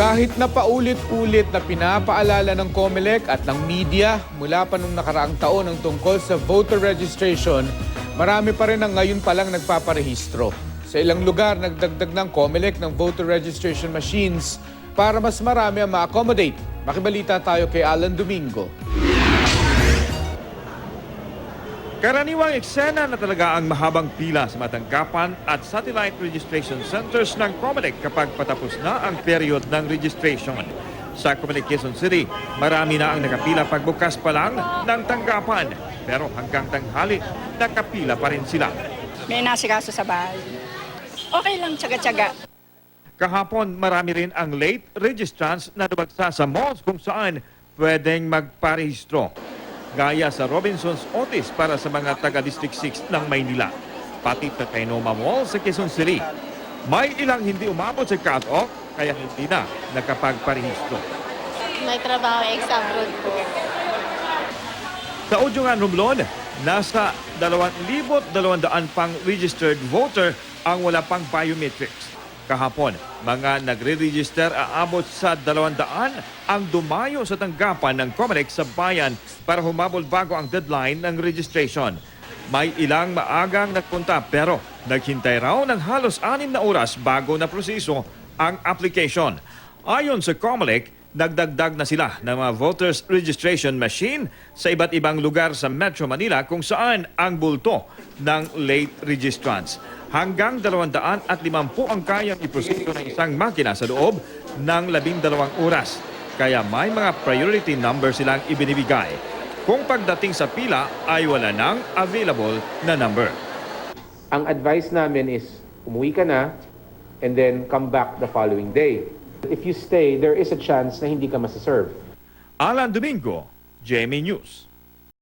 Kahit na paulit-ulit na pinapaalala ng COMELEC at ng media mula pa nung nakaraang taon ang tungkol sa voter registration, marami pa rin ang ngayon palang nagpaparehistro. Sa ilang lugar, nagdagdag ng COMELEC ng voter registration machines para mas marami ang ma-accommodate. Makibalita tayo kay Alan Domingo. Karaniwang eksena na talaga ang mahabang pila sa matanggapan at satellite registration centers ng COMELEC kapag patapos na ang period ng registration. Sa COMELEC Quezon City, marami na ang nakapila pagbukas pa lang ng tanggapan. Pero hanggang tanghali, nakapila pa rin sila. May nasikaso sa bahay. Okay lang, tsaga-tsaga. Kahapon, marami rin ang late registrants na dumagsa sa malls kung saan pwedeng magparehistro. Gaya sa Robinson's Otis para sa mga taga-District 6 ng Maynila. Pati sa Kainoma Mall sa Quezon City. May ilang hindi umabot sa cut-off kaya hindi na nakapagparehistro. May trabaho ex-abroad po. Sa Udyungan Romblon, nasa 2,200 pang registered voter ang wala pang biometrics. Kahapon, mga nagre-register aabot sa 200 ang dumayo sa tanggapan ng COMELEC sa bayan para humabol bago ang deadline ng registration. May ilang maagang nagpunta pero naghintay raw ng halos 6 na oras bago na proseso ang application. Ayon sa COMELEC, nagdagdag na sila ng mga voters registration machine sa iba't ibang lugar sa Metro Manila kung saan ang bulto ng late registrants. Hanggang 250 ang kayang iproseso ng isang makina sa loob ng 12 oras. Kaya may mga priority number silang ibinibigay. Kung pagdating sa pila ay wala nang available na number. Ang advice namin is umuwi ka na and then come back the following day. If you stay, there is a chance na hindi ka masaserve. Alan Domingo, GMA News.